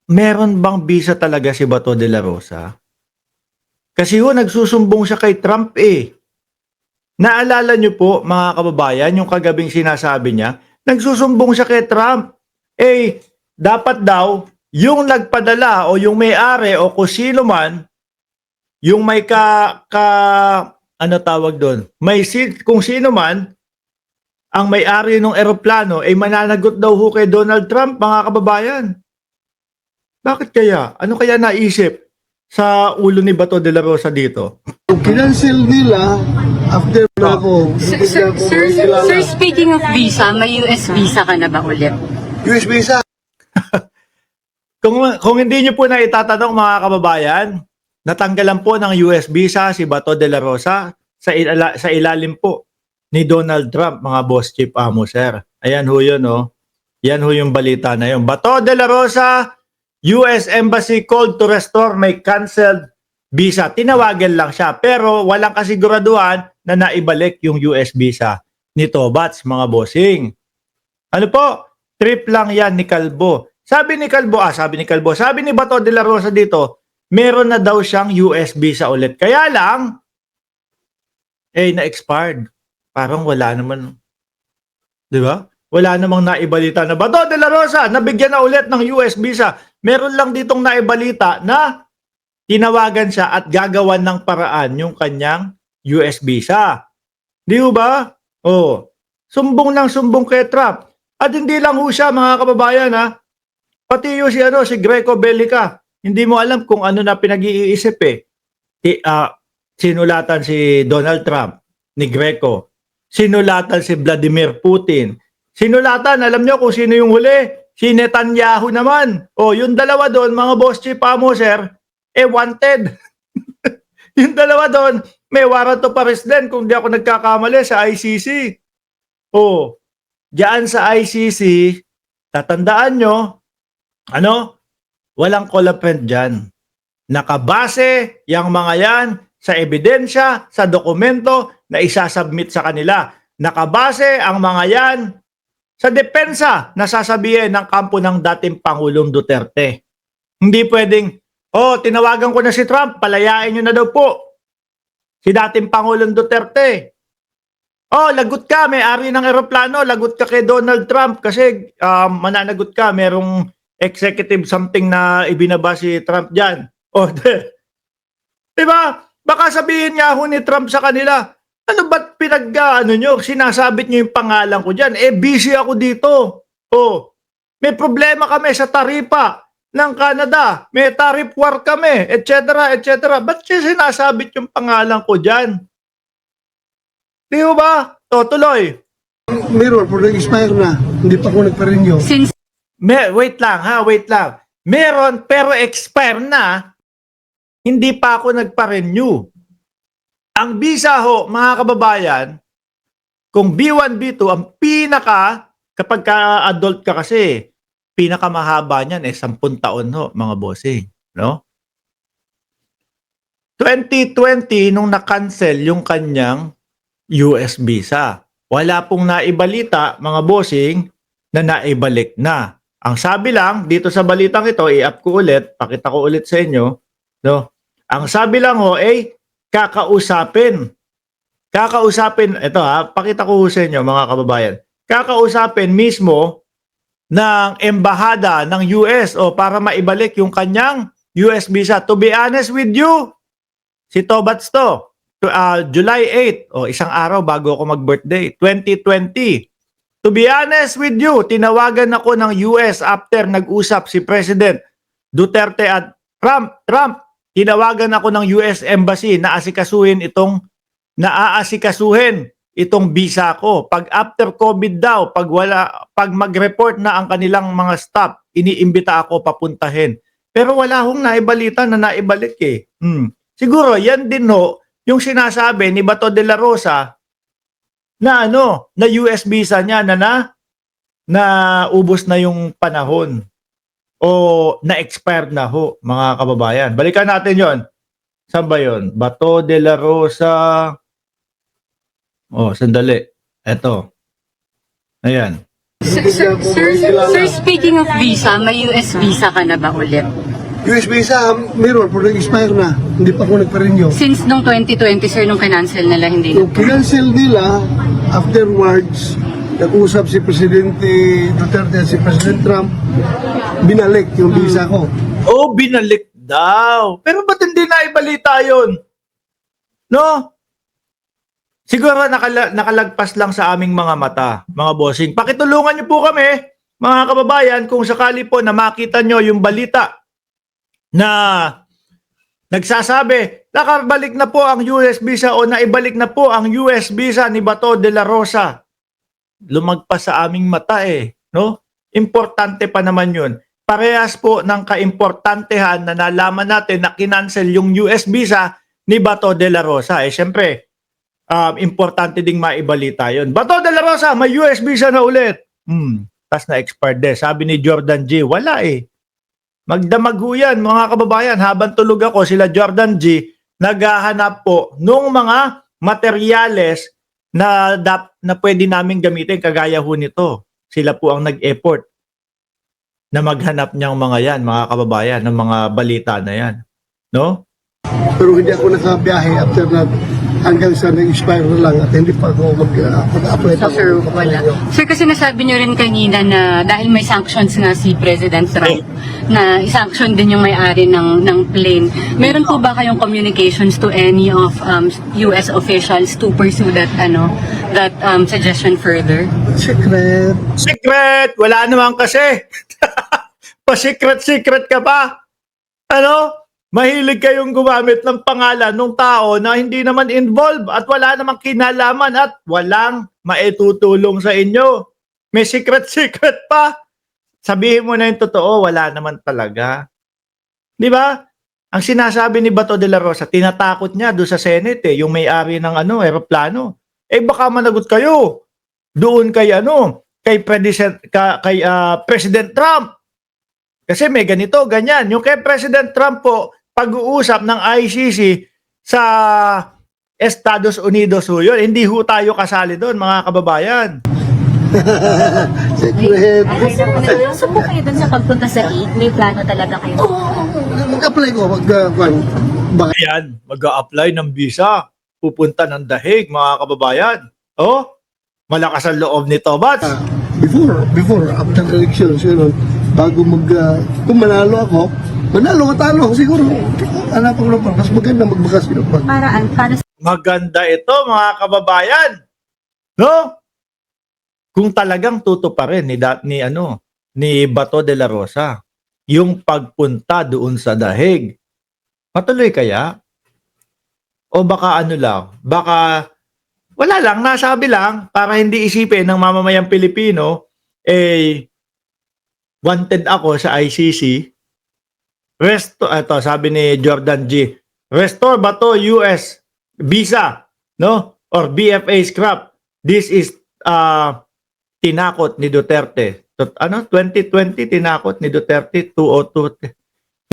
meron bang bisa talaga si Bato de la Rosa? Kasi nagsusumbong siya kay Trump eh. Naalala niyo po mga kababayan yung kagabing sinasabi niya, nagsusumbong siya kay Trump. Eh, dapat daw yung nagpadala o yung may-ari o kung sino man, yung may ano tawag doon, kung sino man, ang may-ari ng eroplano ay mananagot daw ho kay Donald Trump, mga kababayan. Bakit kaya? Ano kaya naisip sa ulo ni Bato de la Rosa dito? Kinancel nila after na ako. Sir, speaking of visa, may US visa ka na ba ulit? US visa. Kung hindi niyo po na itatanong mga kababayan, natanggalan po ng US visa si Bato de la Rosa sa ilalim po ni Donald Trump, mga boss chief amo, sir. Ayan ho yun, oh. Yan ho yung balita na yun. Bato de la Rosa, US Embassy called to restore may canceled visa. Tinawagan lang siya pero walang kasiguraduhan na naibalik yung US visa ni Tobats, mga bossing. Ano po? Trip lang yan ni Calvo. Sabi ni Bato de la Rosa dito, meron na daw siyang US visa ulit. Kaya lang, na-expired. Parang wala naman. Di ba? Wala namang naibalita na Bato de la Rosa, nabigyan na ulit ng US visa. Meron lang ditong naibalita na tinawagan siya at gagawan ng paraan yung kanyang US visa. Di ba? Oh, sumbong ng sumbong kay Trump. At hindi lang ho siya, mga kababayan, ha? Pati yung si Greco Bellica. Hindi mo alam kung ano na pinag-iisip eh. Sinulatan si Donald Trump ni Greco. Sinulatan si Vladimir Putin. Sinulatan, alam nyo kung sino yung huli? Si Netanyahu naman. O, yung dalawa doon, mga boss chief amo, sir, wanted. Yung dalawa doon, may warrant of arrest din kung di ako nagkakamali sa ICC. O, diyan sa ICC, tatandaan nyo, walang kolapent dyan. Nakabase yung mga yan sa ebidensya, sa dokumento na isasubmit sa kanila. Nakabase ang mga yan sa depensa na sasabihin ng kampo ng dating Pangulong Duterte. Hindi pwedeng, tinawagan ko na si Trump, palayain nyo na daw po si dating Pangulong Duterte. Lagot ka, may-ari ng eroplano, lagot ka kay Donald Trump kasi mananagot ka, merong executive something na ibinaba si Trump dyan. Diba? Baka sabihin nga ho ni Trump sa kanila, ano ba't sinasabit nyo yung pangalan ko dyan? Busy ako dito. May problema kami sa taripa ng Canada. May tariff war kami, etc. etc. Ba't siya sinasabit yung pangalan ko dyan? Di ba? Tuloy. Meron, pero nag-expire na. Hindi pa ako nagpa-renew. Wait lang. Meron, pero expire na. Hindi pa ako nagpa-renew. Ang visa ho, mga kababayan, kung B1, B2, ang kapag ka-adult ka kasi, pinakamahaba niyan 10 taon ho, mga bossing. No? 2020, nung na-cancel yung kanyang US visa. Wala pong naibalita, mga bossing, na naibalik na. Ang sabi lang, dito sa balitang ito, i-up ko ulit, pakita ko ulit sa inyo, no? Ang sabi lang ho, kakausapin, ito pakita ko sa inyo mga kababayan, kakausapin mismo ng embahada ng US para maibalik yung kanyang US visa. To be honest with you, si Tobats to, July 8, isang araw bago ako mag-birthday, 2020. To be honest with you, tinawagan ako ng US after nag-usap si President Duterte at Trump, tinawagan ako ng US Embassy na naaasikasuhin itong visa ko. Pag after COVID daw, pag mag-report na ang kanilang mga staff, iniimbita ako papuntahin. Pero wala hong naibalita na naibalik eh. Siguro yan din ho, yung sinasabi ni Bato de la Rosa na na US visa niya na ubos na yung panahon o na-expired na ho, mga kababayan. Balikan natin yon. Saan ba yun? Bato de la Rosa. Sandali. Eto. Ayan. Sir, speaking of visa, may US visa ka na ba ulit? US visa, meron, pero expire na. Hindi pa ako nagpa-renew. Since nung 2020, sir, nung kinancel nila, hindi na. Yung kinancel nila, afterwards, nag-usap si Presidente Duterte at si President Trump, binalik yung visa ko. Oh, binalik daw. Pero ba't hindi na ibalita yun? No? Siguro nakalagpas lang sa aming mga mata, mga bossing. Pakitulungan niyo po kami, mga kababayan, kung sakali po na makita nyo yung balita na nagsasabi, nakabalik na po ang US visa o naibalik na po ang US visa ni Bato de la Rosa. Lumagpas sa aming mata no? Importante pa naman yun. Parehas po ng kaimportantehan na nalaman natin na kinancel yung US visa ni Bato de la Rosa. Siyempre, importante ding maibalita yun. Bato de la Rosa, may US visa na ulit. Tas na-expired Sabi ni Jordan G, wala Magdamag ho yan, mga kababayan. Habang tulog ako, sila Jordan G, naghahanap po nung mga materyales na pwede namin gamitin kagaya ho nito. Sila po ang nag-effort na maghanap niyang mga yan, mga kababayan, ng mga balita na yan. No? Pero hindi ako nakabiyahe after that hanggang sa nag-expire na lang at hindi pa ako mag-apply pa. So, sir, wala. Sir, kasi nasabi niyo rin kanina na dahil may sanctions nga si President Trump, na isanction din yung may-ari ng plane. Meron po ba kayong communications to any of US officials to pursue that suggestion further? Secret. Secret! Wala naman kasi. Pa-secret-secret ka pa. Mahilig kayong gumamit ng pangalan ng tao na hindi naman involved at wala namang kinalaman at walang maitutulong sa inyo. May secret-secret pa. Sabihin mo na yung totoo, wala naman talaga. Di ba? Ang sinasabi ni Bato de la Rosa, tinatakot niya doon sa Senate, yung may-ari ng eroplano. Baka managot kayo doon kay President Trump. Kasi may ganito, ganyan. Yung kay President Trump po, pag-uusap ng ICC sa Estados Unidos yun. Hindi ho tayo kasali doon, mga kababayan. Secret. So po kayo dun sa pagpunta sa Hague, may plano talaga kayo? Mag-apply ko. Ayan, mag-a-apply ng visa. Pupunta ng dahig, mga kababayan. Malakas ang loob nito, Bats. Before, after the elections, bago kung manalo ako, talo ako, siguro, hanap ako ng mas maganda magbakasyon pa. Para Maganda ito, mga kababayan. No? Kung talagang tutuparin ni Bato de la Rosa yung pagpunta doon sa dahig, matuloy kaya? O baka baka wala lang, nasabi lang para hindi isipin ng mamamayang Pilipino, wanted ako sa ICC. Sabi ni Jordan G, restore Bato US visa, no? Or BFA scrap. This is tinakot ni Duterte. 2020 tinakot ni Duterte 202